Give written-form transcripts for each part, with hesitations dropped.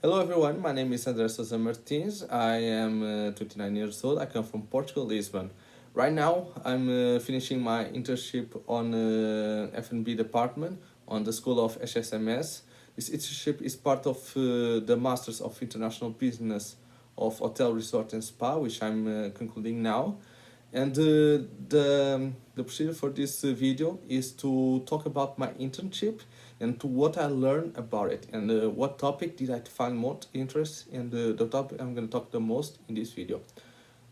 Hello everyone, my name is André Sousa Martins. I am 29 years old. I come from Portugal, Lisbon. Right now, I'm finishing my internship on F&B department on the School of HSMS. This internship is part of the Masters of International Business of Hotel, Resort and Spa, which I'm concluding now. And the procedure for this video is to talk about my internship and to what I learned about it and what topic did I find most interest in the topic I'm going to talk the most in this video.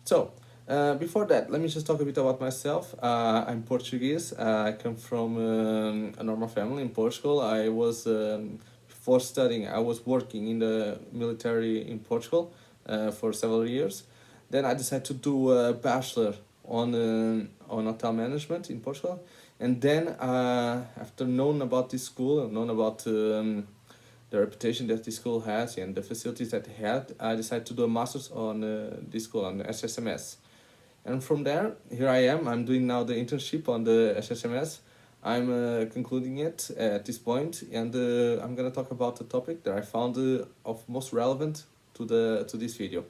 So, before that, let me just talk a bit about myself. I'm Portuguese. I come from a normal family in Portugal. Before studying, I was working in the military in Portugal for several years. Then I decided to do a bachelor on hotel management in Portugal. And then, after knowing about this school and knowing about the reputation that this school has and the facilities that it had, I decided to do a master's on this school, on the SSMS. And from there, here I am. I'm doing now the internship on the SSMS. I'm concluding it at this point, and I'm gonna talk about the topic that I found of most relevant to this video.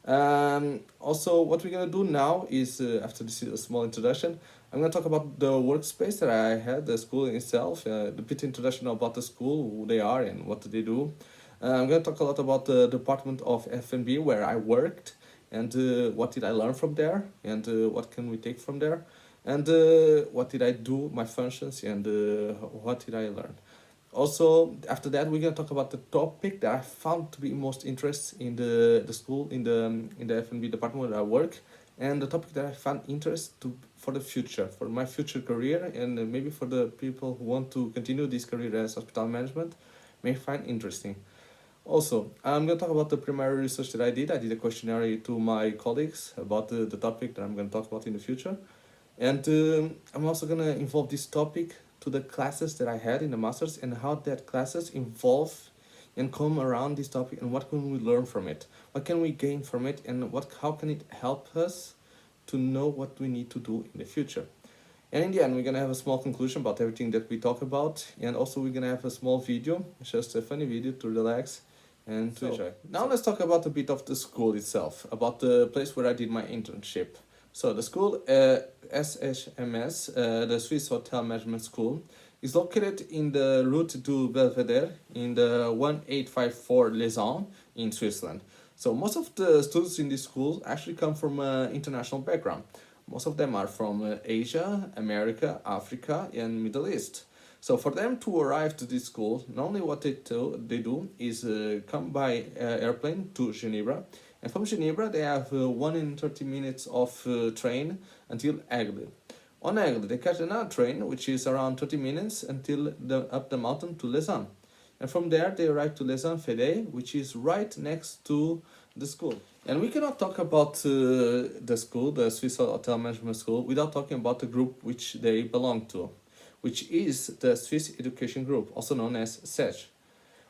Also, what we're gonna do now is, after this small introduction, I'm gonna talk about the workspace that I had, the school itself, the bit introduction about the school, who they are and what they do. I'm gonna talk a lot about the Department of F&B where I worked and what did I learn from there and what can we take from there and what did I do, my functions and what did I learn. Also, after that, we're gonna talk about the topic that I found to be most interest in the school, in the F&B department where I work, and the topic that I found interest for the future, for my future career, and maybe for the people who want to continue this career as hospital management, may find interesting. Also, I'm gonna talk about the primary research that I did. I did a questionnaire to my colleagues about the topic that I'm gonna talk about in the future, and I'm also gonna involve this topic to the classes that I had in the masters and how that classes involve and come around this topic and what can we learn from it, what can we gain from it, and how can it help us to know what we need to do in the future. And in the end, we're gonna have a small conclusion about everything that we talk about, and also we're gonna have a small video, just a funny video to relax and to enjoy. Now let's talk about a bit of the school itself, about the place where I did my internship. So the school, SHMS, the Swiss Hotel Management School, is located in the Route du Belvedere in the 1854 Lausanne in Switzerland. So most of the students in this school actually come from an international background. Most of them are from Asia, America, Africa, and Middle East. So for them to arrive to this school, normally what they do is come by airplane to Geneva. And from Geneva, they have 1 in 30 minutes of train until Aigle. On Aigle, they catch another train, which is around 30 minutes until up the mountain to Lausanne. And from there, they arrive to Lausanne-Fede, which is right next to the school. And we cannot talk about the school, the Swiss Hotel Management School, without talking about the group which they belong to, which is the Swiss Education Group, also known as SEG.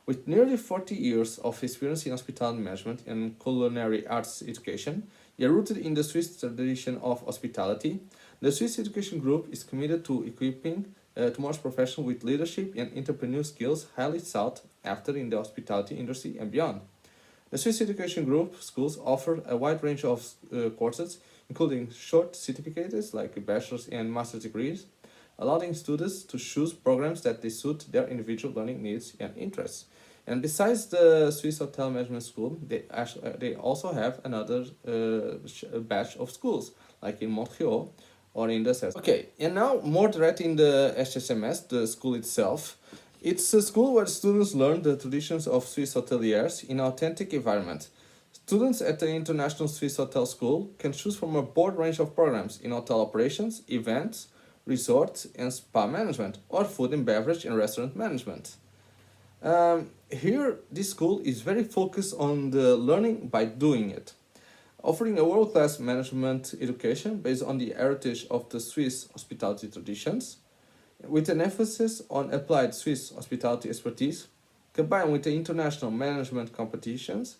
With nearly 40 years of experience in hospitality management and culinary arts education, yet rooted in the Swiss tradition of hospitality, the Swiss Education Group is committed to equipping tomorrow's professionals with leadership and entrepreneurial skills highly sought after in the hospitality industry and beyond. The Swiss Education Group schools offer a wide range of courses, including short certificates like bachelor's and master's degrees, allowing students to choose programs that they suit their individual learning needs and interests. And besides the Swiss Hotel Management School, they also have another batch of schools, like in Montreal or in the CES. Okay, and now more direct in the SHMS, the school itself. It's a school where students learn the traditions of Swiss hoteliers in an authentic environment. Students at the International Swiss Hotel School can choose from a broad range of programs in hotel operations, events, resort and spa management, or food and beverage and restaurant management. Here, this school is very focused on the learning by doing it, offering a world-class management education based on the heritage of the Swiss hospitality traditions, with an emphasis on applied Swiss hospitality expertise, combined with the international management competitions,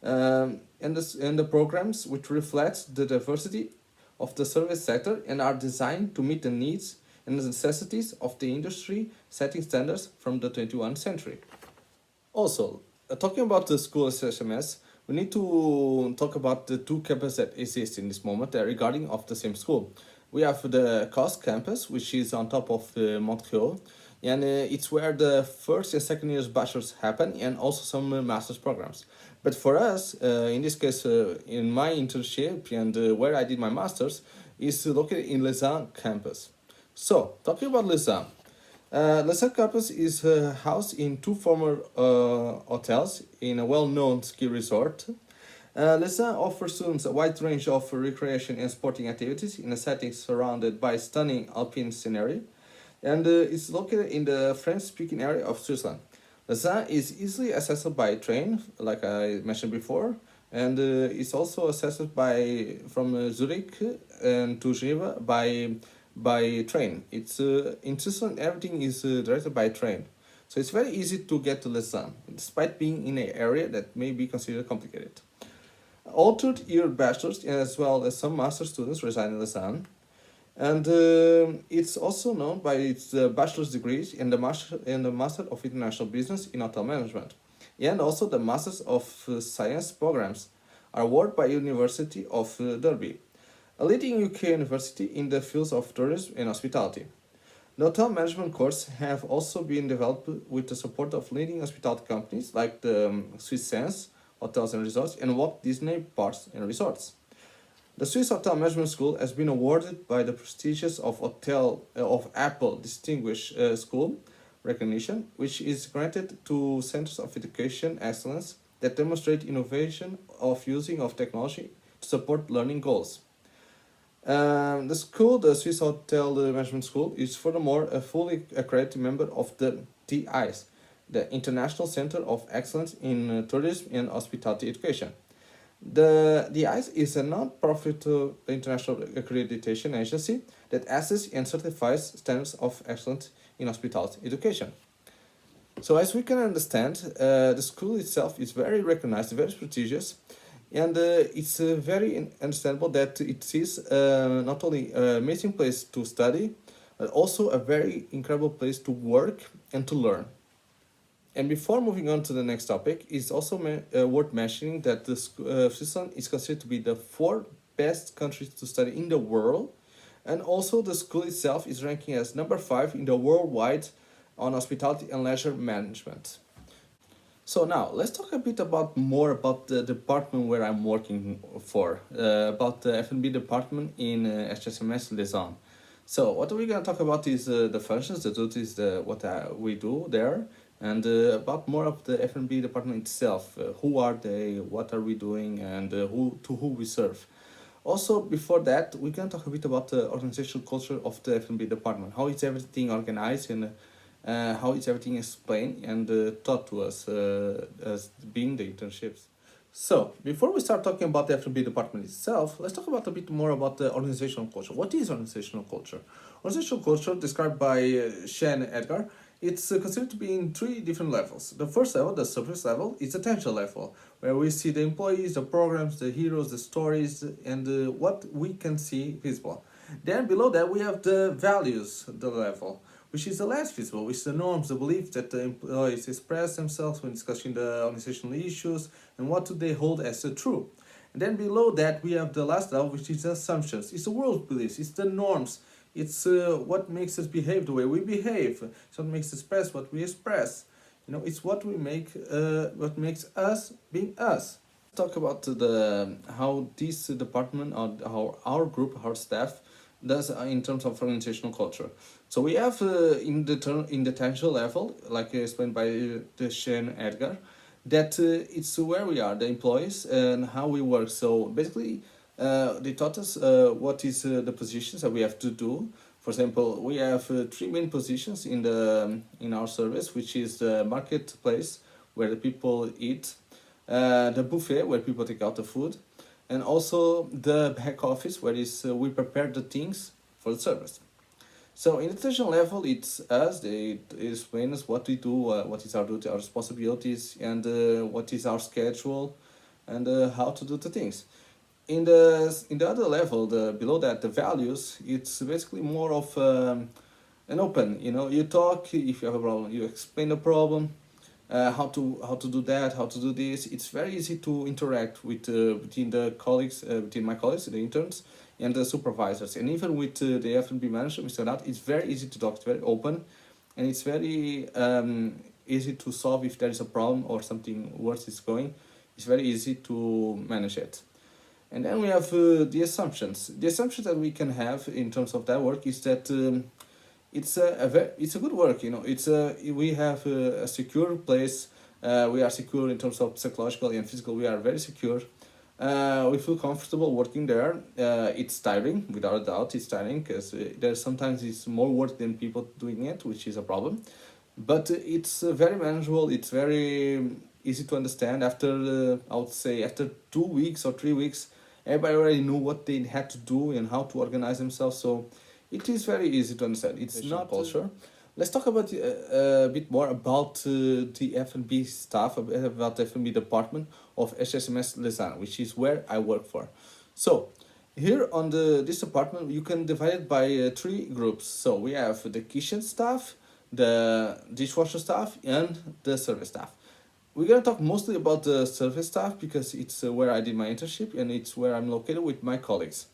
and the programs which reflect the diversity of the service sector and are designed to meet the needs and the necessities of the industry, setting standards from the 21st century. Also, Talking about the school SMS, we need to talk about the two campuses that exist in this moment regarding of the same school. We have the Coast campus, which is on top of Montreal, and it's where the first and second year's bachelors happen, and also some master's programs. But for us, in this case, in my internship and where I did my master's, is located in Lausanne campus. So, talking about Lausanne, Lesser Campus is housed in two former hotels in a well-known ski resort. Lausanne offers students a wide range of recreation and sporting activities in a setting surrounded by stunning alpine scenery, and it's located in the French-speaking area of Switzerland. Lausanne is easily accessible by train, like I mentioned before, and it's also accessible by from Zurich and to Geneva by train. It's in Switzerland everything is directed by train, so it's very easy to get to Lausanne, despite being in an area that may be considered complicated. All third-year bachelors as well as some master students reside in Lausanne, and it's also known by its bachelor's degrees and the master of international business in hotel management, and also the masters of science programs are awarded by University of Derby, a leading UK university in the fields of tourism and hospitality. The hotel management courses have also been developed with the support of leading hospitality companies like the Swiss Sense Hotels and Resorts and Walt Disney Parks and Resorts. The Swiss Hotel Management School has been awarded by the prestigious of Apple Distinguished School recognition, which is granted to centers of education excellence that demonstrate innovation of using of technology to support learning goals. The Swiss Hotel Management School, is furthermore a fully accredited member of the TICE, the International Center of Excellence in Tourism and Hospitality Education. The ICE is a non-profit international accreditation agency that assesses and certifies standards of excellence in hospitality education. So as we can understand, the school itself is very recognized, very prestigious, and it's very understandable that it is not only an amazing place to study, but also a very incredible place to work and to learn. And before moving on to the next topic, it's also worth mentioning that Switzerland is considered to be the fourth best country to study in the world, and also the school itself is ranking as number 5 in the worldwide on hospitality and leisure management. So now let's talk a bit more about the department where I'm working for, about the F&B department in HSMS Lausanne. So what we're gonna talk about is the functions, the duties, what we do there, and about more of the F&B department itself. Who are they? What are we doing? And who we serve. Also, before that, we can talk a bit about the organizational culture of the F&B department. How is everything organized and how is everything explained and taught to us as being the internships. So, before we start talking about the F&B department itself, let's talk about a bit more about the organizational culture. What is organizational culture? Organizational culture, described by Shen Edgar, it's considered to be in 3 different levels. The first level, the surface level, is the tangible level, where we see the employees, the programs, the heroes, the stories, and what we can see visible. Then below that, we have the values, the level, which is the less visible, which is the norms, the beliefs that the employees express themselves when discussing the organizational issues, and what do they hold as the true. And then below that, we have the last level, which is the assumptions. It's the world beliefs, it's the norms, it's what makes us behave the way we behave. It's what makes us express what we express. It's what what makes us being us. Talk about the how this department or how our group, our staff, does in terms of organizational culture. So we have in the tangible level, like explained by the Shane Edgar, that it's where we are, the employees, and how we work. So basically, they taught us what is the positions that we have to do. For example, we have 3 main positions in our service, which is the marketplace where the people eat, the buffet where people take out the food, and also the back office where we prepare the things for the service. So in the traditional level, it's us. They explain us what we do, what is our duty, our responsibilities, and what is our schedule, and how to do the things. In the other level, below that, the values, it's basically more of an open. You talk if you have a problem, you explain the problem, how to do that, how to do this. It's very easy to interact with between the colleagues, between my colleagues, the interns, and the supervisors, and even with the F&B manager, Mr. Nat. It's very easy to talk. It's very open, and it's very easy to solve if there is a problem or something worse is going. It's very easy to manage it. And then we have the assumptions. The assumptions that we can have in terms of that work is that it's a good work. It's we have a secure place. We are secure in terms of psychologically and physical. We are very secure. We feel comfortable working there. It's tiring, without a doubt. It's tiring because there's sometimes it's more work than people doing it, which is a problem. But it's very manageable. It's very easy to understand. After I would say after 2 weeks or 3 weeks, everybody already knew what they had to do and how to organize themselves. So it is very easy to understand. It's not culture. Let's talk about a bit more about the F&B staff, about the F&B department of HSMS Lausanne, which is where I work for. So here on this department, you can divide it by three groups. So we have the kitchen staff, the dishwasher staff, and the service staff. We're gonna talk mostly about the service staff because it's where I did my internship and it's where I'm located with my colleagues.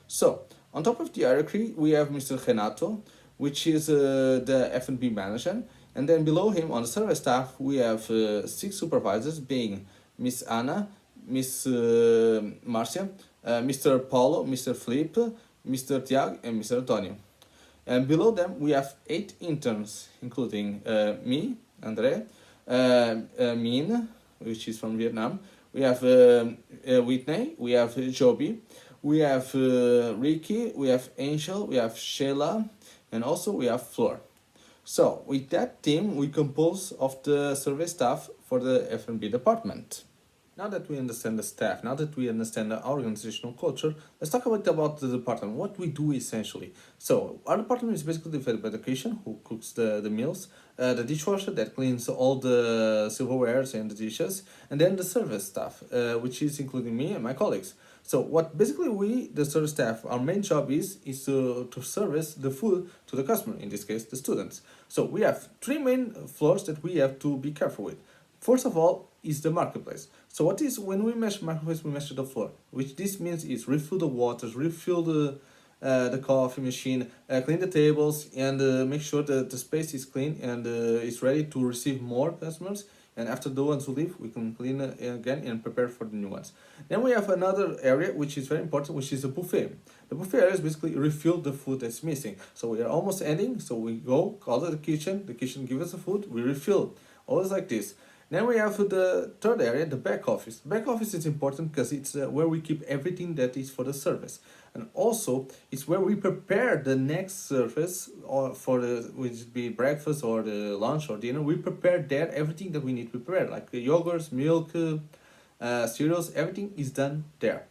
So on top of the hierarchy, we have Mr. Renato, which is the F&B manager, and then below him on the service staff we have six supervisors, being Miss Anna, Miss Marcia, Mr. Paulo, Mr. Felipe, Mr. Tiago, and Mr. Antonio. And below them we have 8 interns, including me, Andre, Min, which is from Vietnam. We have Whitney, we have Joby, we have Ricky, we have Angel, we have Sheila, and also we have Flor. So with that team, we compose of the survey staff for the F&B department. Now that we understand the staff, now that we understand the organizational culture, let's talk about the department, what we do essentially. So our department is basically divided by the kitchen, who cooks the meals, the dishwasher that cleans all the silverwares and the dishes, and then the service staff, which is including me and my colleagues. So what basically we, the service staff, our main job is to service the food to the customer, in this case the students. So we have 3 main floors that we have to be careful with. First of all is the marketplace. So what is, when we measure marketplace, we measure the floor, which this means is refill the waters, refill the coffee machine, clean the tables, and make sure that the space is clean and is ready to receive more customers. And after the ones who leave, we can clean again and prepare for the new ones. Then we have another area which is very important, which is the buffet. The buffet area is basically refill the food that's missing. So we are almost ending, so we go, call the kitchen gives us the food, we refill. Always like this. Then we have the third area, the back office. Back office is important because it's where we keep everything that is for the service. And also, it's where we prepare the next service, or for the, which be breakfast or the lunch or dinner. We prepare there everything that we need to prepare, like yogurts, milk, cereals, everything is done there.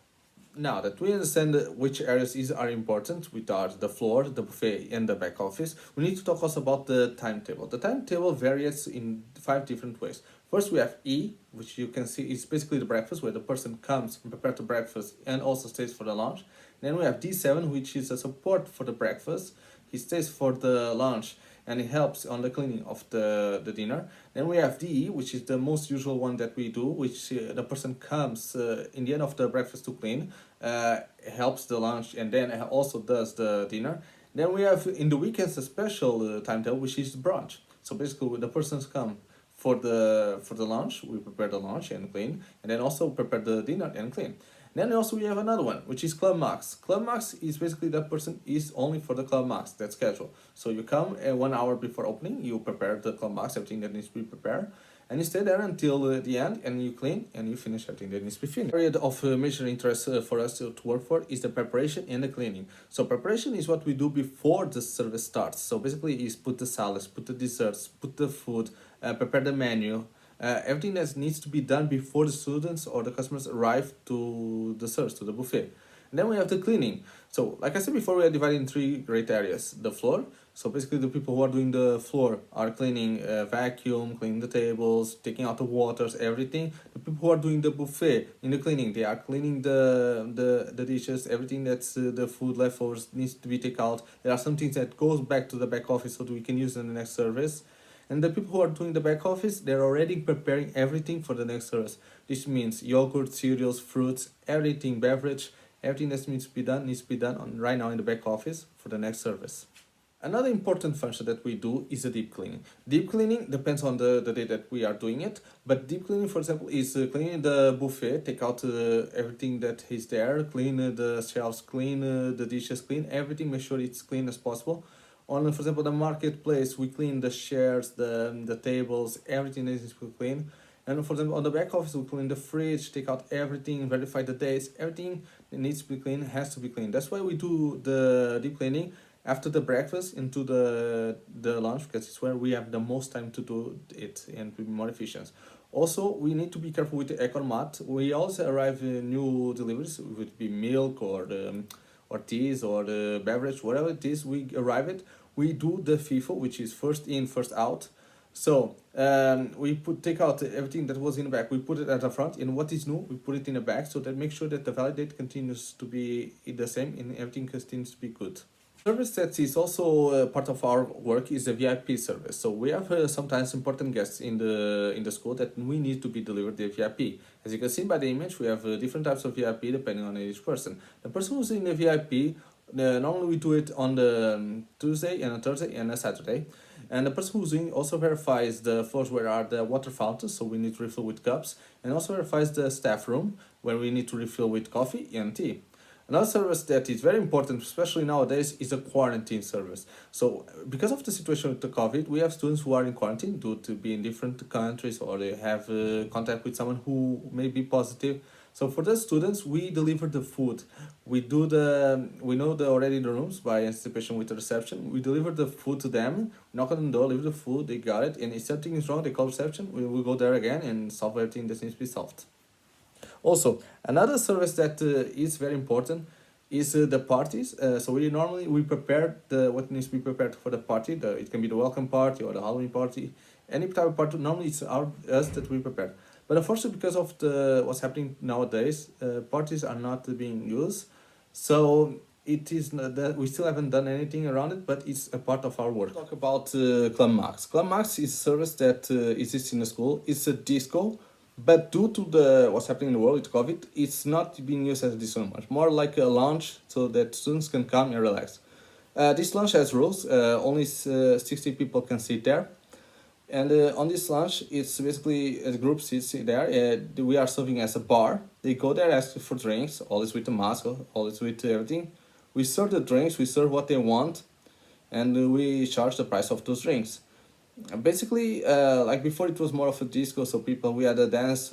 Now that we understand which areas are important, which are the floor, the buffet, and the back office, we need to talk also about the timetable. The timetable varies in 5 different ways. First, we have E, which you can see is basically the breakfast, where the person comes and prepares the breakfast and also stays for the lunch. Then we have D7, which is a support for the breakfast. He stays for the lunch and it helps on the cleaning of the dinner. Then we have DE, which is the most usual one that we do, which the person comes in the end of the breakfast to clean, helps the lunch, and then also does the dinner. Then we have in the weekends a special timetable, which is brunch. So basically, when the persons come for the lunch, we prepare the lunch and clean, and then also prepare the dinner and clean. Then also we have another one, which is Club Max. Club Max is basically that person is only for the Club Max, that schedule. So you come 1 hour before opening, you prepare the Club Max, everything that needs to be prepared, and you stay there until the end, and you clean, and you finish everything that needs to be finished. The area of major interest for us to work for is the preparation and the cleaning. So preparation is what we do before the service starts. So basically is put the salads, put the desserts, put the food, prepare the menu, everything that needs to be done before the students or the customers arrive to the service, to the buffet. And then we have the cleaning. So like I said before, we are divided in 3 great areas. The floor, so basically the people who are doing the floor are cleaning, vacuum, cleaning the tables, taking out the waters, everything. The people who are doing the buffet in the cleaning, they are cleaning the dishes, everything that's the food leftovers needs to be taken out. There are some things that goes back to the back office so that we can use in the next service. And the people who are doing the back office, they're already preparing everything for the next service. This means yogurt, cereals, fruits, everything, beverage, everything that needs to be done on right now in the back office for the next service. Another important function that we do is a deep cleaning. Deep cleaning depends on the day that we are doing it, but deep cleaning, for example, is cleaning the buffet, take out everything that is there, clean the shelves, clean the dishes, clean everything, make sure it's clean as possible. On, for example, the marketplace, we clean the chairs, the tables, everything that is clean. And for example, on the back office, we clean the fridge, take out everything, verify the dates, everything that needs to be clean has to be clean. That's why we do the deep cleaning after the breakfast into the lunch, because it's where we have the most time to do it and be more efficient. Also, we need to be careful with the economat. We also arrive new deliveries, it would be milk or teas or the beverage, whatever it is. We arrive it. We do the FIFO, which is first in, first out. So we take out everything that was in the back. We put it at the front. And what is new, we put it in the back, so that make sure that the valid date continues to be the same and everything continues to be good. Service that is also part of our work is the VIP service. So we have sometimes important guests in the school that we need to be delivered the VIP. As you can see by the image, we have different types of VIP depending on each person. The person who's in the VIP, normally we do it on the Tuesday and a Thursday and a Saturday. And the person who's doing also verifies the floors where are the water fountains, so we need to refill with cups, and also verifies the staff room where we need to refill with coffee and tea. Another service that is very important, especially nowadays, is a quarantine service. So, because of the situation with the COVID, we have students who are in quarantine due to be in different countries or they have contact with someone who may be positive. So, for those students, we deliver the food. We know already the rooms by anticipation with the reception. We deliver the food to them, knock on the door, leave the food, they got it, and if something is wrong, they call reception. We will go there again and solve everything that needs to be solved. Also, another service that is very important is the parties. So we prepare what needs to be prepared for the party. It can be the welcome party or the Halloween party, any type of party. Normally, it's us that we prepare. But unfortunately, because of what's happening nowadays, parties are not being used. So it is not that we still haven't done anything around it, but it's a part of our work. Talk about Club Max. Club Max is a service that exists in the school. It's a disco. But due to what's happening in the world with COVID, it's not being used as this so much. More like a lounge so that students can come and relax. This lounge has rules. Only 60 people can sit there. And on this lounge, it's basically a group sits there. We are serving as a bar. They go there, ask for drinks, always with a mask, always with everything. We serve the drinks, we serve what they want, and we charge the price of those drinks. Basically, like before, it was more of a disco, so we had a dance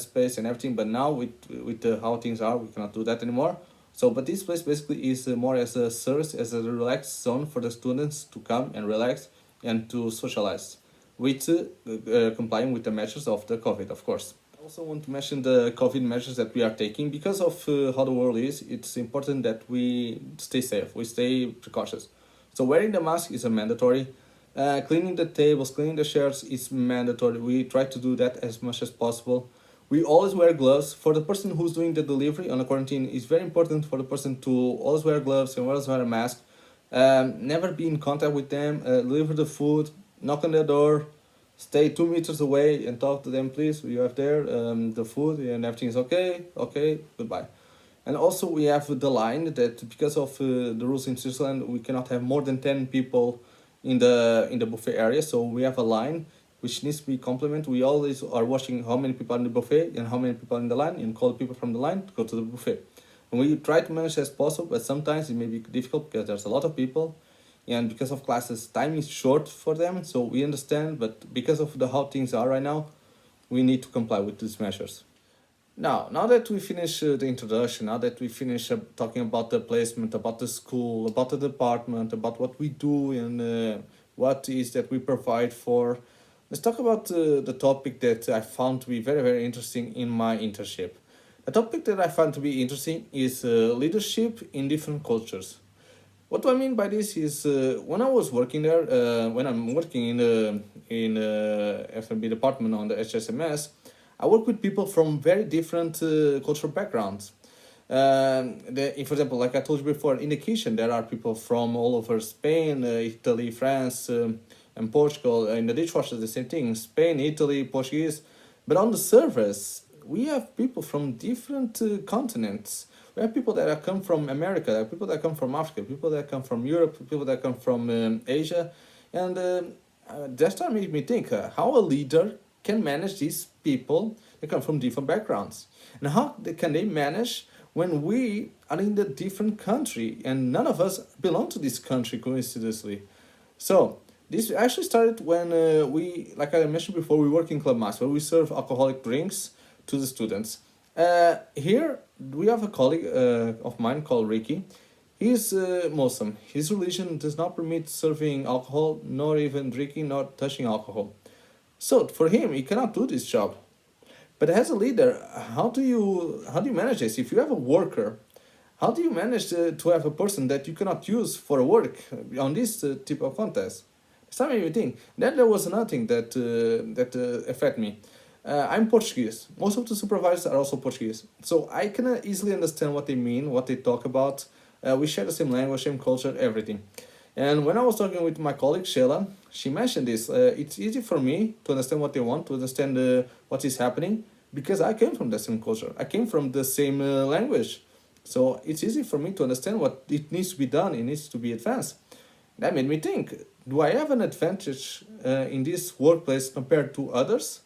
space and everything. But now with how things are, we cannot do that anymore. So, but this place basically is more as a service, as a relaxed zone for the students to come and relax and to socialize, with complying with the measures of the COVID, of course. I also want to mention the COVID measures that we are taking because of how the world is. It's important that we stay safe, we stay precautious. So wearing the mask is a mandatory. Cleaning the tables, cleaning the chairs is mandatory. We try to do that as much as possible. We always wear gloves. For the person who's doing the delivery on a quarantine, it's very important for the person to always wear gloves and always wear a mask. Never be in contact with them. Deliver the food, knock on their door, stay 2 meters away and talk to them, please. You have there the food and everything is okay, goodbye. And also we have the line that because of the rules in Switzerland, we cannot have more than 10 people in the buffet area. So we have a line which needs to be complemented. We always are watching how many people are in the buffet and how many people are in the line and call people from the line to go to the buffet. And we try to manage as possible, but sometimes it may be difficult because there's a lot of people and because of classes, time is short for them. So we understand, but because of how things are right now, we need to comply with these measures. Now that we finish the introduction, now that we finish talking about the placement, about the school, about the department, about what we do and what is that we provide for, let's talk about the topic that I found to be very, very interesting in my internship. The topic that I found to be interesting is leadership in different cultures. What do I mean by this is when I was working there, when I'm working in F&B department on the HSMS, I work with people from very different cultural backgrounds. For example, like I told you before, in the kitchen there are people from all over Spain, Italy, France, and Portugal. In the dishwasher, the same thing. Spain, Italy, Portuguese. But on the surface, we have people from different continents. We have people that come from America, there are people that come from Africa, people that come from Europe, people that come from Asia. And that started made me think how a leader can manage these people that come from different backgrounds. And how can they manage when we are in a different country and none of us belong to this country coincidentally. So this actually started when like I mentioned before, we work in Club Master, where we serve alcoholic drinks to the students. Here we have a colleague of mine called Ricky. He's Muslim. His religion does not permit serving alcohol, nor even drinking, nor touching alcohol. So for him, he cannot do this job. But as a leader, how do you manage this? If you have a worker, how do you manage to have a person that you cannot use for work on this type of contest? It's not made me think. Then there was another thing that affected me. I'm Portuguese. Most of the supervisors are also Portuguese, so I can easily understand what they mean, what they talk about. We share the same language, same culture, everything. And when I was talking with my colleague Sheila, she mentioned this. It's easy for me to understand what they want, to understand what is happening, because I came from the same culture. I came from the same language. So it's easy for me to understand what it needs to be done, it needs to be advanced. That made me think, do I have an advantage in this workplace compared to others?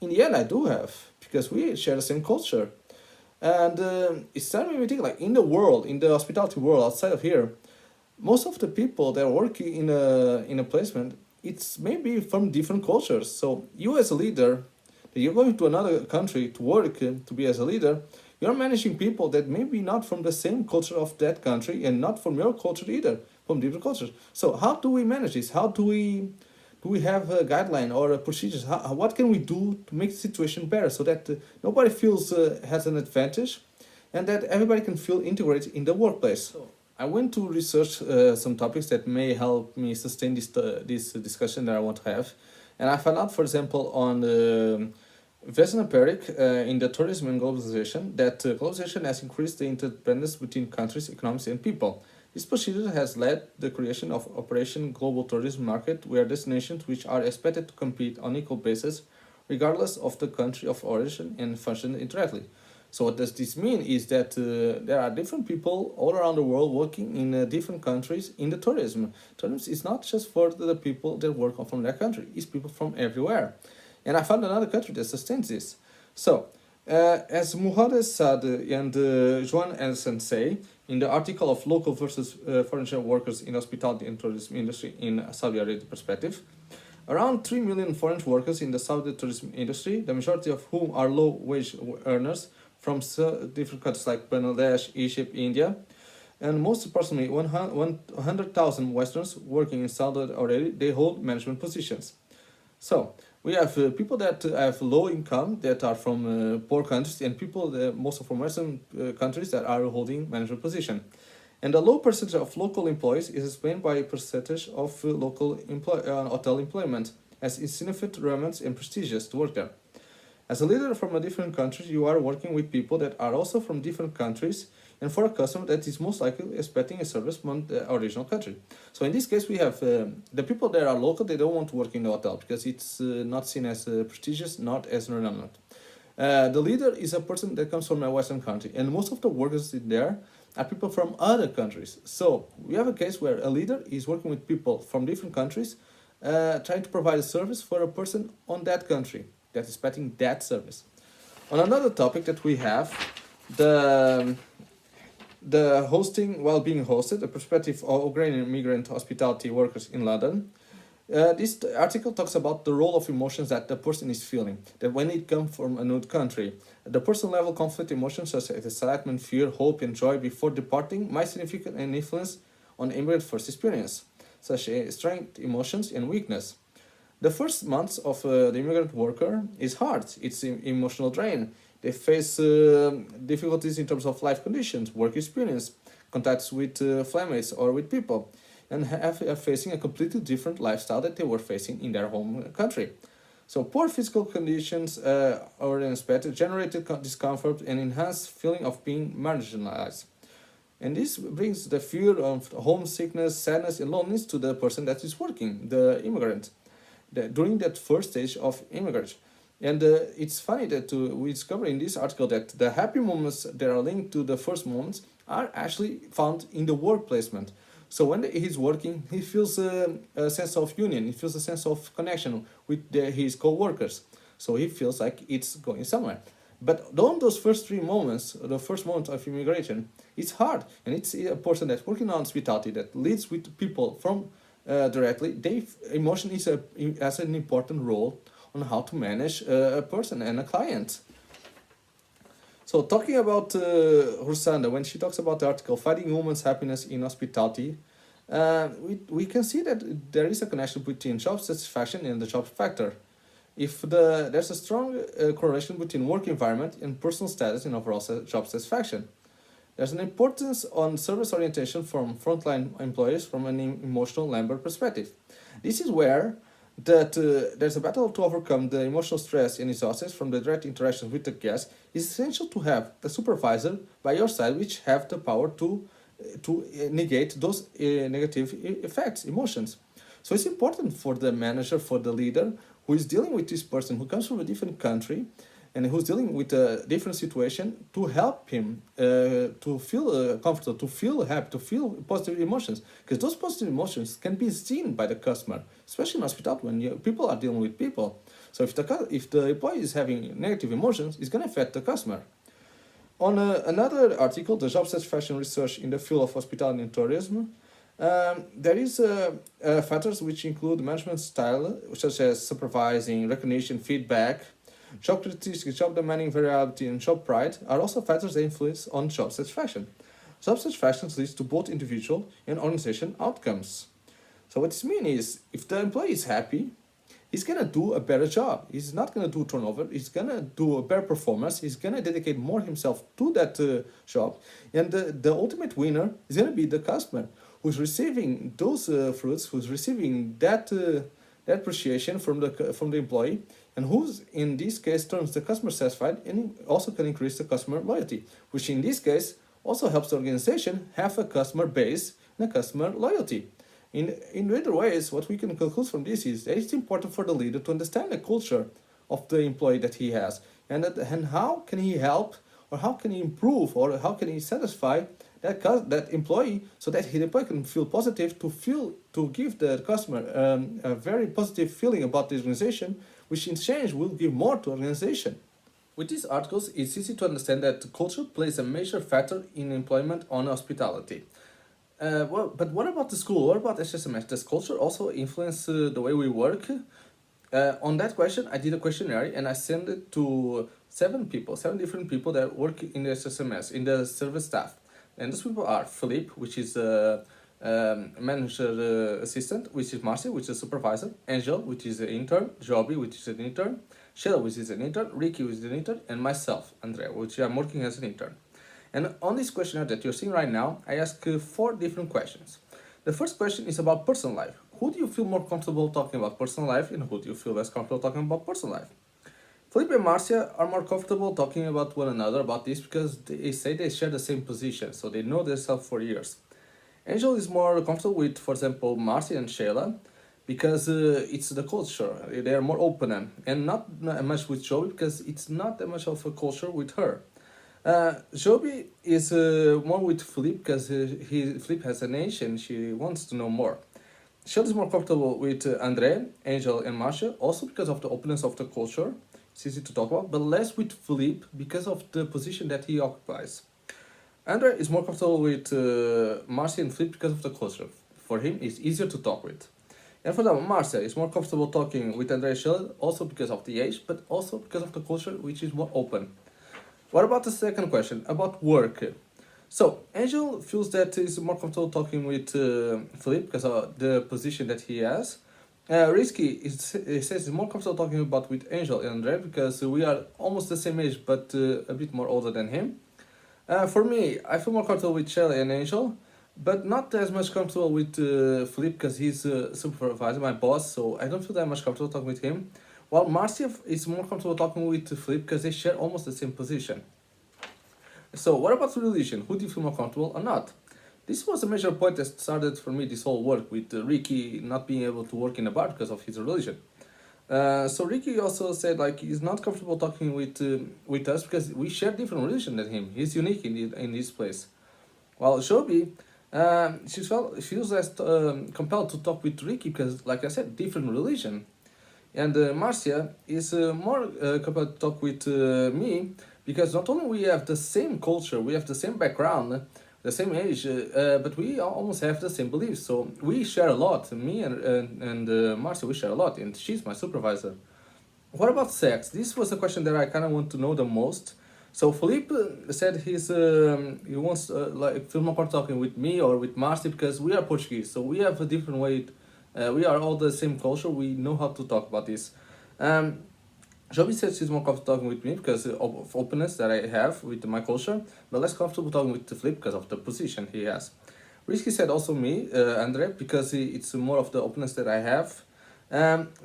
In the end, I do have, because we share the same culture. And it started me think, like in the world, in the hospitality world outside of here, most of the people that are working in a placement, it's maybe from different cultures. So you as a leader, you're going to another country to work to be as a leader, you're managing people that maybe not from the same culture of that country and not from your culture either, from different cultures. So how do we manage this? How do we have a guideline or a procedures? What can we do to make the situation better so that nobody feels has an advantage and that everybody can feel integrated in the workplace? So I went to research some topics that may help me sustain this discussion that I want to have. And I found out, for example, on Vesna Perik in the tourism and globalization, that globalization has increased the interdependence between countries, economies, and people. This procedure has led the creation of Operation Global Tourism Market, where destinations which are expected to compete on equal basis, regardless of the country of origin, and function indirectly. So what does this mean is that there are different people all around the world working in different countries in the tourism. Tourism is not just for the people that work from that country, it's people from everywhere. And I found another country that sustains this. So, as Muhammad Saad and Joan Anderson say, in the article of local versus foreign workers in hospitality and tourism industry in Saudi Arabia perspective, around 3 million foreign workers in the Saudi tourism industry, the majority of whom are low-wage earners from different countries like Bangladesh, Egypt, India, and most approximately 100,000 Westerns working in Saudi already, they hold management positions. So we have people that have low income that are from poor countries, and people that most from Western countries that are holding management position. And the low percentage of local employees is explained by a percentage of local hotel employment, as it's significant, relevant, and prestigious to work there. As a leader from a different country, you are working with people that are also from different countries, and for a customer that is most likely expecting a service from the original country. So in this case, we have the people that are local, they don't want to work in the hotel because it's not seen as prestigious, not as renowned. The leader is a person that comes from a Western country, and most of the workers in there are people from other countries. So we have a case where a leader is working with people from different countries, trying to provide a service for a person on that country that is expecting that service. On another topic that we have, the hosting while being hosted, a perspective of Ukrainian immigrant hospitality workers in London. This article talks about the role of emotions that the person is feeling, that when it comes from a new country, the personal level conflict emotions such as excitement, fear, hope, and joy before departing might significant an influence on immigrant first experience, such as strength, emotions, and weakness. The first months of the immigrant worker is hard. It's emotional drain. They face difficulties in terms of life conditions, work experience, contacts with flatmates or with people, and are facing a completely different lifestyle that they were facing in their home country. So poor physical conditions or unexpected generated discomfort and enhanced feeling of being marginalized. And this brings the fear of homesickness, sadness, and loneliness to the person that is working, the immigrant, during that first stage of immigration. And it's funny that we discover in this article that the happy moments that are linked to the first moments are actually found in the work placement. So when he's working, he feels a sense of union, he feels a sense of connection with his co-workers. So he feels like it's going somewhere. But on those first three moments, the first moment of immigration, it's hard. And it's a person that's working on hospitality, that leads with people from directly. Emotion has an important role on how to manage a person and a client. So talking about Rusanda, when she talks about the article Finding Women's Happiness in Hospitality, we can see that there is a connection between job satisfaction and the job factor. There's a strong correlation between work environment and personal status and overall job satisfaction. There's an importance on service orientation from frontline employees from an emotional labor perspective. This is where there's a battle to overcome the emotional stress and exhaustion from the direct interactions with the guest. It's essential to have a supervisor by your side which have the power to negate those negative effects, emotions. So it's important for the manager, for the leader who is dealing with this person who comes from a different country and who's dealing with a different situation to help him to feel comfortable, to feel happy, to feel positive emotions. Because those positive emotions can be seen by the customer, especially in hospitality when people are dealing with people. So if the employee is having negative emotions, it's going to affect the customer. On another article, the job satisfaction research in the field of hospitality and tourism, there is factors which include management style, such as supervising, recognition, feedback, job characteristics, job demanding, variability, and job pride are also factors that influence on job satisfaction. Job satisfaction leads to both individual and organization outcomes. So what this means is, if the employee is happy, he's gonna do a better job. He's not gonna do turnover. He's gonna do a better performance. He's gonna dedicate more himself to that job, and the ultimate winner is gonna be the customer, who's receiving those fruits, who's receiving that appreciation from the employee, and who's in this case turns the customer satisfied and also can increase the customer loyalty, which in this case also helps the organization have a customer base and a customer loyalty. In other ways, what we can conclude from this is that it's important for the leader to understand the culture of the employee that he has, and how can he help, or how can he improve, or how can he satisfy that employee, so that the employee can feel positive, to give the customer a very positive feeling about the organization, which in exchange will give more to the organization. With these articles, it's easy to understand that culture plays a major factor in employment on hospitality. But what about the school? What about HSMS? Does culture also influence the way we work? On that question, I did a questionnaire and I sent it to seven different people that work in the HSMS, in the service staff. And those people are Philippe, which is a manager assistant, which is Marcia, which is a supervisor, Angel, which is an intern, Joby, which is an intern, Sheila, which is an intern, Ricky, which is an intern, and myself, Andrea, which I'm working as an intern. And on this questionnaire that you're seeing right now, I ask 4 different questions. The first question is about personal life. Who do you feel more comfortable talking about personal life, and who do you feel less comfortable talking about personal life? Felipe and Marcia are more comfortable talking about one another about this because they say they share the same position, so they know themselves for years. Angel is more comfortable with, for example, Marcia and Sheila, because it's the culture. They are more open, and not much with Joby because it's not that much of a culture with her. Joby is more with Philippe because Philippe has an age and she wants to know more. Sheila is more comfortable with Andre, Angel, and Marcia, also because of the openness of the culture. It's easy to talk about, but less with Philippe because of the position that he occupies. Andre is more comfortable with Marcia and Philippe because of the culture. For him, it's easier to talk with. And for example, Marcia is more comfortable talking with Andre and Sheila, also because of the age, but also because of the culture, which is more open. What about the second question, about work? So, Angel feels that he's more comfortable talking with Philippe because of the position that he has. Risky, he says he's more comfortable talking about with Angel and Andre because we are almost the same age, but a bit more older than him. For me, I feel more comfortable with Shelley and Angel, but not as much comfortable with Philippe because he's supervisor, my boss, so I don't feel that much comfortable talking with him. While Marcia is more comfortable talking with Philippe because they share almost the same position. So, what about religion? Who do you feel more comfortable or not? This was a major point that started for me this whole work with Ricky not being able to work in a bar because of his religion. So Ricky also said like he's not comfortable talking with us because we share different religion than him. He's unique in this place. While Shobi, she feels less compelled to talk with Ricky because, like I said, different religion. And Marcia is more compelled to talk with me because not only we have the same culture, we have the same background, the same age, but we almost have the same beliefs. So we share a lot. Me and Marcia, we share a lot, and she's my supervisor. What about sex? This was a question that I kind of want to know the most. So Felipe said he wants like feel more comfortable talking with me or with Marcia because we are Portuguese, so we have a different way. We are all the same culture. We know how to talk about this. Um, Joby said she's more comfortable talking with me because of openness that I have with my culture, but less comfortable talking with Felipe because of the position he has. Risky said also me, Andre, because it's more of the openness that I have.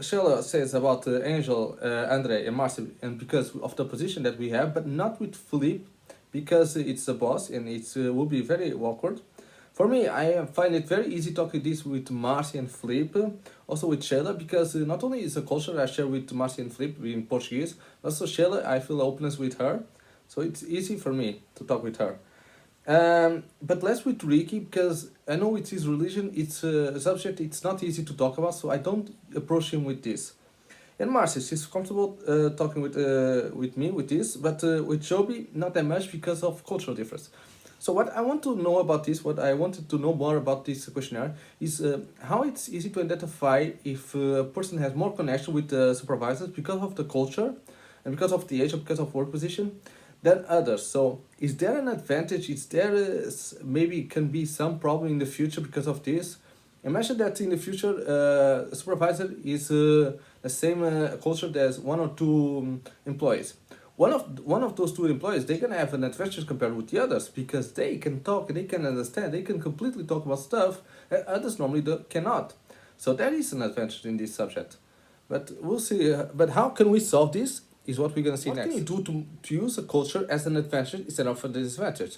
Sheila says about Angel, Andre, and Marcy, and because of the position that we have, but not with Philippe, because it's a boss and it will be very awkward. For me, I find it very easy talking this with Marcy and Philippe, also with Sheila, because not only is a culture I share with Marcy and Philippe in Portuguese, but also Sheila, I feel openness with her, so it's easy for me to talk with her. But less with Ricky because I know it's his religion, it's a subject it's not easy to talk about, so I don't approach him with this. And Marcia, she's comfortable talking with me with this, but with Joby, not that much because of cultural difference. So what I want to know about this, what I wanted to know more about this questionnaire is how it's easy to identify if a person has more connection with the supervisors because of the culture and because of the age or because of work position than others. So is there an advantage? Is there maybe can be some problem in the future because of this? Imagine that in the future, a supervisor is the same culture as one or two employees. One of those two employees, they can have an advantage compared with the others because they can talk, they can understand, they can completely talk about stuff that others normally cannot. So that is an advantage in this subject. But we'll see. But how can we solve this? Is what we're gonna see next. What can you do to use a culture as an advantage instead of a disadvantage?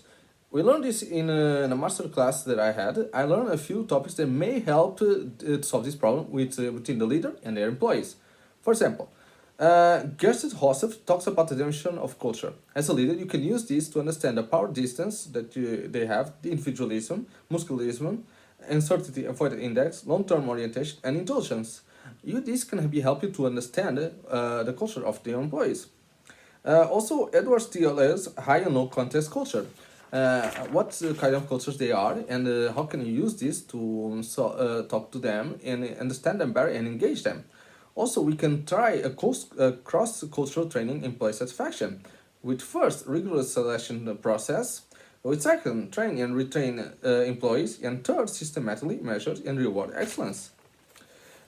We learned this in a master class that I had. I learned a few topics that may help to solve this problem between the leader and their employees. For example, Gersted Hossef talks about the dimension of culture. As a leader, you can use this to understand the power distance that they have, the individualism, musculism, uncertainty avoided index, long-term orientation, and intelligence. This can help you to understand the culture of the employees. Also, Edward Steele's high and low contest culture. What kind of cultures they are, and how can you use this to talk to them and understand them better and engage them. Also, we can try a cross-cultural training employee satisfaction with first rigorous selection process, with second train and retrain employees, and third systematically measure and reward excellence.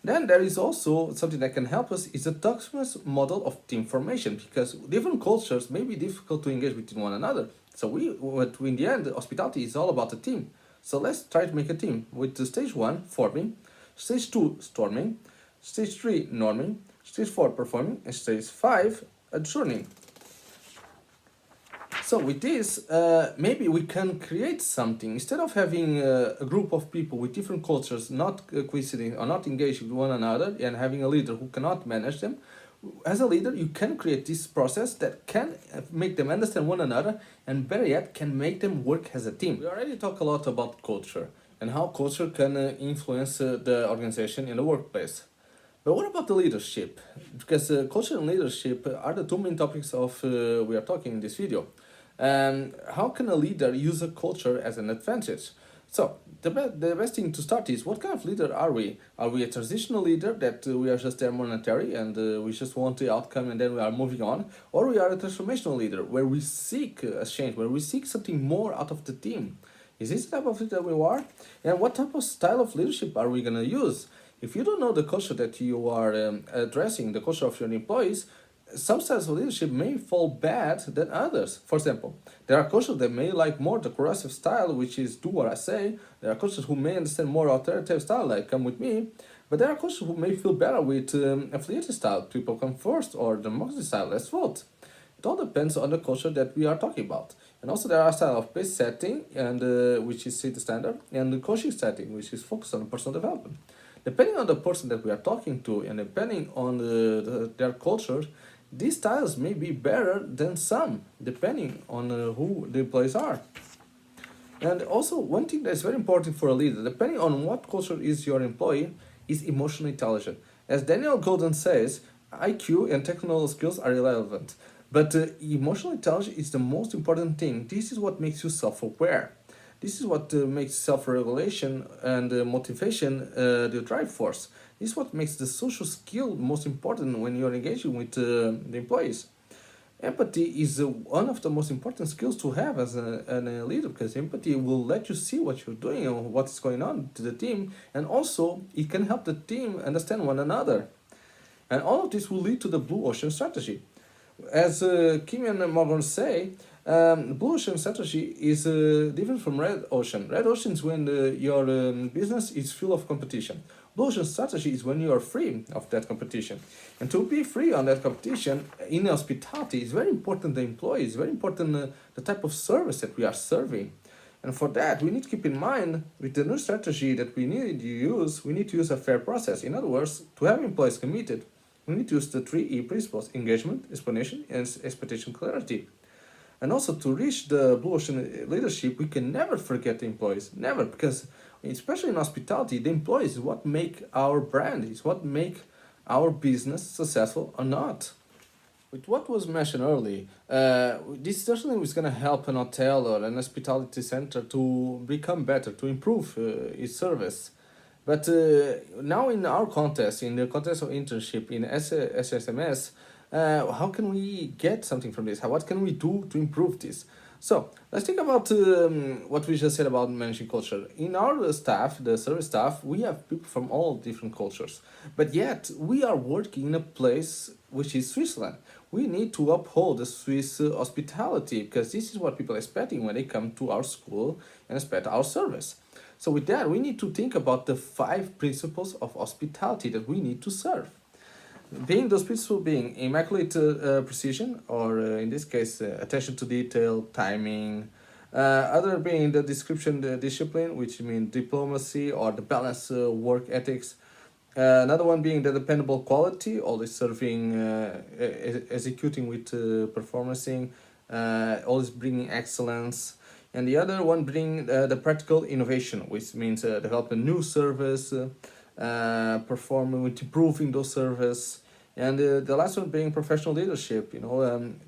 Then there is also something that can help us is a Tuxman's model of team formation because different cultures may be difficult to engage between one another. So in the end, hospitality is all about a team. So let's try to make a team with the stage 1 forming, stage 2 storming, stage 3 norming, stage 4 performing, and stage 5 adjourning. So with this, maybe we can create something. Instead of having a group of people with different cultures not coinciding or not engaged with one another and having a leader who cannot manage them, as a leader, you can create this process that can make them understand one another and better yet, can make them work as a team. We already talked a lot about culture and how culture can influence the organization in the workplace. But what about the leadership? Because culture and leadership are the two main topics of we are talking in this video. How can a leader use a culture as an advantage? So, the best thing to start is what kind of leader are we? Are we a transitional leader that we are just there monetary and we just want the outcome and then we are moving on? Or we are a transformational leader where we seek a change, where we seek something more out of the team? Is this the type of leader we are? And what type of style of leadership are we going to use? If you don't know the culture that you are addressing, the culture of your employees, some styles of leadership may fall bad than others. For example, there are cultures that may like more the coercive style, which is do what I say. There are cultures who may understand more authoritative style, like come with me. But there are cultures who may feel better with affiliated style, people come first, or democracy style, let's vote. It all depends on the culture that we are talking about. And also there are style of place setting, and which is city standard, and the coaching setting, which is focused on personal development. Depending on the person that we are talking to, and depending on their culture, these styles may be better than some, depending on who the employees are. And also, one thing that's very important for a leader, depending on what culture is your employee, is emotional intelligence. As Daniel Golden says, IQ and technical skills are irrelevant, but emotional intelligence is the most important thing. This is what makes you self-aware. This is what makes self-regulation and motivation the drive force. This is what makes the social skill most important when you're engaging with the employees. Empathy is one of the most important skills to have as a leader, because empathy will let you see what you're doing and what's going on to the team, and also it can help the team understand one another. And all of this will lead to the blue ocean strategy. As Kim and Morgan say, blue ocean strategy is different from red ocean. Red ocean is when your business is full of competition. Blue ocean strategy is when you are free of that competition. And to be free on that competition in hospitality is very important. The employees, very important the type of service that we are serving. And for that, we need to keep in mind with the new strategy that we need to use, we need to use a fair process. In other words, to have employees committed, we need to use the 3E principles: engagement, explanation, and expectation clarity. And also to reach the blue ocean leadership, we can never forget the employees, never, because especially in hospitality, the employees is what make our brand, is what make our business successful or not. With what was mentioned earlier, this certainly is going to help an hotel or an hospitality center to become better, to improve its service. But now in our contest, in the contest of internship in SSMS, how can we get something from this? What can we do to improve this? So let's think about what we just said about managing culture. In our staff, the service staff, we have people from all different cultures, but yet we are working in a place which is Switzerland. We need to uphold the Swiss hospitality, because this is what people are expecting when they come to our school and expect our service. So with that, we need to think about the 5 principles of hospitality that we need to serve. Being those principles being immaculate precision, or in this case, attention to detail, timing. Other being the description, the discipline, which means diplomacy or the balanced work ethics. Another one being the dependable quality, always serving, executing with performancing, always bringing excellence. And the other one being the practical innovation, which means develop a new service, performing with improving those service. And the last one being professional leadership.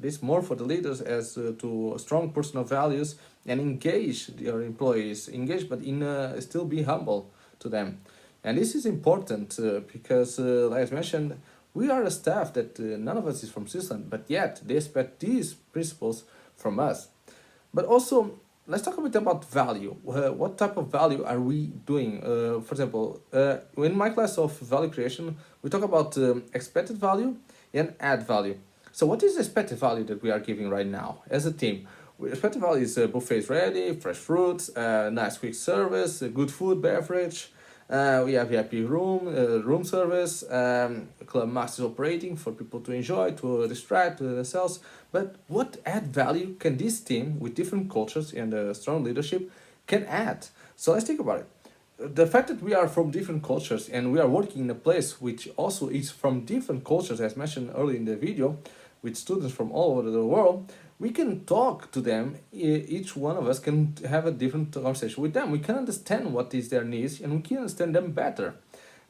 This more for the leaders as to strong personal values and engage your employees, engage, but in still be humble to them. And this is important because, like I mentioned, we are a staff that none of us is from Switzerland, but yet they expect these principles from us. But also, let's talk a bit about value. What type of value are we doing? For example, in my class of value creation, we talk about expected value and add value. So what is the expected value that we are giving right now as a team? Expected value is buffets ready, fresh fruits, nice quick service, good food, beverage. We have VIP room service, club masters operating for people to enjoy, to distract themselves. But what add value can this team with different cultures and strong leadership can add? So let's think about it. The fact that we are from different cultures and we are working in a place which also is from different cultures, as mentioned earlier in the video, with students from all over the world, we can talk to them. Each one of us can have a different conversation with them. We can understand what is their needs and we can understand them better.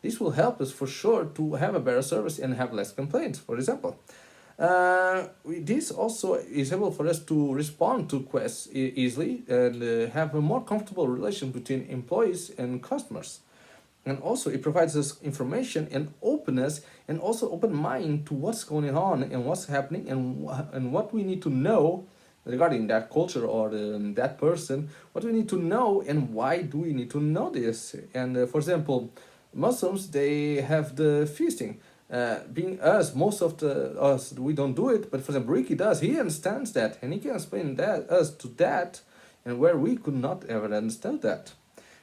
This will help us for sure to have a better service and have less complaints, for example. This also is able for us to respond to requests easily and have a more comfortable relation between employees and customers. And also it provides us information and openness and also open mind to what's going on and what's happening and what we need to know regarding that culture or that person, what we need to know and why do we need to know this. And for example, Muslims, they have the feasting. Being us, most of us, we don't do it, but for example, Ricky does. He understands that and he can explain that us to that, and where we could not ever understand that.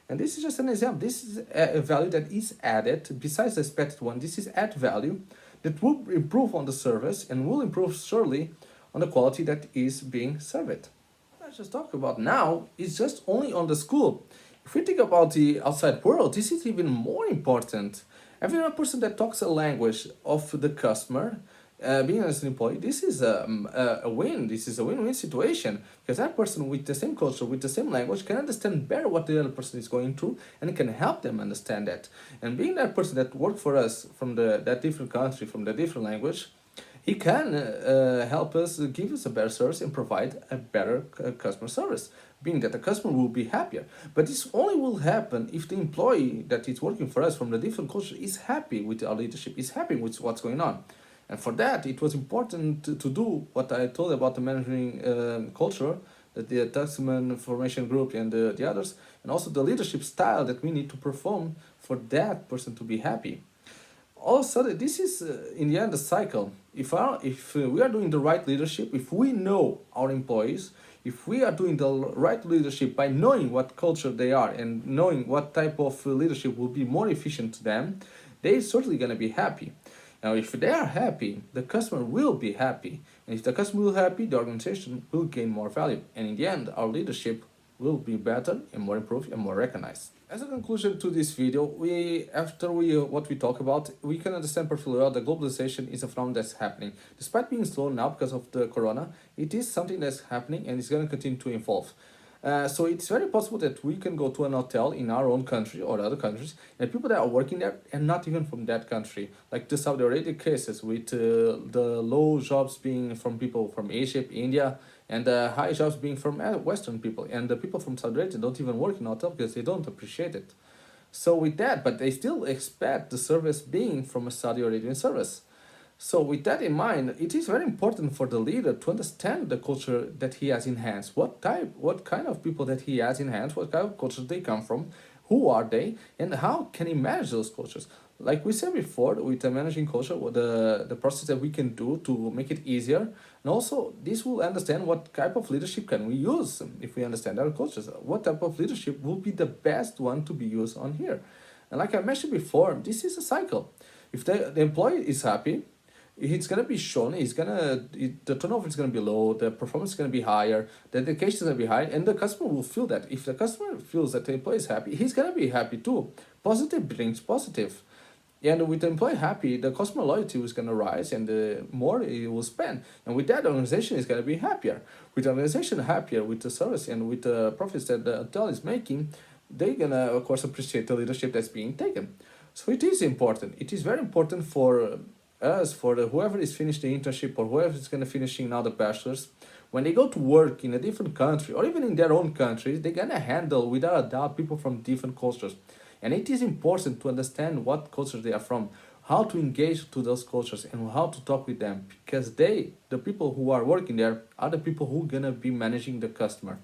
And this is just an example. This is a value that is added besides the expected one. This is add value that will improve on the service and will improve surely on the quality that is being served. Let's just talk about now is just only on the school. If we think about the outside world, this is even more important. Every person that talks a language of the customer, being as an employee, this is a win. This is a win-win situation because that person with the same culture, with the same language, can understand better what the other person is going through and can help them understand that. And being that person that worked for us from that different country, from the different language, he can help us give us a better service and provide a better customer service, being that the customer will be happier. But this only will happen if the employee that is working for us from the different culture is happy with our leadership, is happy with what's going on. And for that, it was important to do what I told about the managing culture, that the Tuxman Formation Group and the others, and also the leadership style that we need to perform for that person to be happy. Also, this is in the end a cycle. If we are doing the right leadership, if we know our employees, if we are doing the right leadership by knowing what culture they are and knowing what type of leadership will be more efficient to them, they're certainly going to be happy. Now, if they are happy, the customer will be happy. And if the customer will be happy, the organization will gain more value. And in the end, our leadership will be better and more improved and more recognized. As a conclusion to this video, what we talk about, we can understand perfectly well that globalization is a phenomenon that's happening. Despite being slow now because of the corona, it is something that's happening and it's going to continue to evolve. So it's very possible that we can go to an hotel in our own country or other countries, and people that are working there and not even from that country, like the Saudi Arabia cases with the low jobs being from people from Asia, India, and the high jobs being from Western people, and the people from Saudi Arabia don't even work in hotel because they don't appreciate it. So with that, but they still expect the service being from a Saudi Arabian service. So with that in mind, it is very important for the leader to understand the culture that he has in hands. What kind of people that he has in hands, what kind of culture they come from, who are they, and how can he manage those cultures? Like we said before, with the managing culture, the process that we can do to make it easier, and also this will understand what type of leadership can we use if we understand our cultures. What type of leadership will be the best one to be used on here? And like I mentioned before, this is a cycle. If the employee is happy, it's gonna be shown. The turnover is gonna be low. The performance is gonna be higher. The dedication is gonna be high, and the customer will feel that. If the customer feels that the employee is happy, he's gonna be happy too. Positive brings positive, and with the employee happy, the customer loyalty is gonna rise, and the more he will spend. And with that, the organization is gonna be happier. With the organization happier, with the service and with the profits that the hotel is making, they're gonna of course appreciate the leadership that's being taken. So it is important. It is very important for us, for whoever is finished the internship or whoever is going to finishing now the bachelor's, when they go to work in a different country or even in their own country, they're going to handle without a doubt people from different cultures. And it is important to understand what culture they are from, how to engage to those cultures and how to talk with them, because the people who are working there are the people who are going to be managing the customer.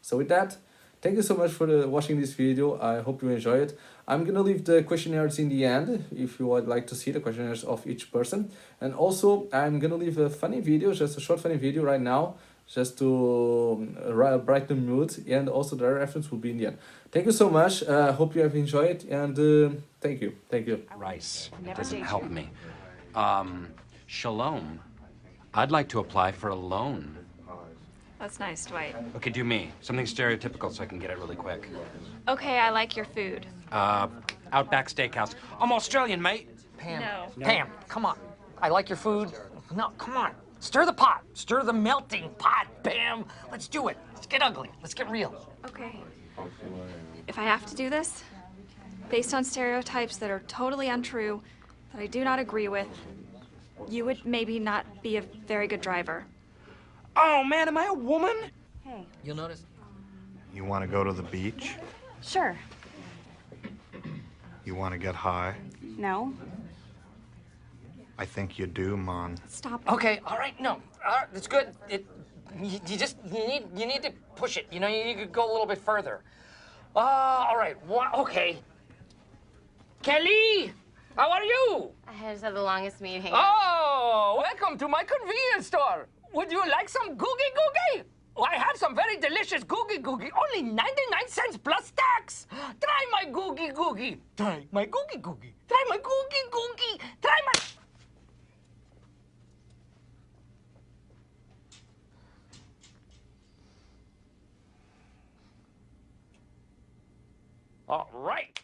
So with that, thank you so much for watching this video. I hope you enjoy it. I'm gonna leave the questionnaires in the end if you would like to see the questionnaires of each person. And also, I'm gonna leave a funny video, just a short funny video right now, just to brighten the mood. And also the reference will be in the end. Thank you so much. Hope you have enjoyed it. And thank you. Thank you. Rice. It doesn't help me. Shalom. I'd like to apply for a loan. That's nice, Dwight. Okay, do me. Something stereotypical so I can get it really quick. Okay, I like your food. Outback Steakhouse. I'm Australian, mate. Pam. No. Pam, come on. I like your food. No, come on. Stir the pot. Stir the melting pot, Pam. Let's do it. Let's get ugly. Let's get real. Okay. If I have to do this, based on stereotypes that are totally untrue, that I do not agree with, you would maybe not be a very good driver. Oh, man, am I a woman? Hey. You'll notice. You want to go to the beach? Sure. You want to get high? No. I think you do, Mon. Stop. Okay, all right, no. All right, that's good. You need to push it. You know, you could go a little bit further. All right, okay. Kelly, how are you? I just had the longest meeting. Oh, welcome to my convenience store. Would you like some googie googie? Oh, I have some very delicious googie googie. Only 99 cents plus tax. Try my googie googie. Try my googie googie. Try my googie googie. Try my... All right.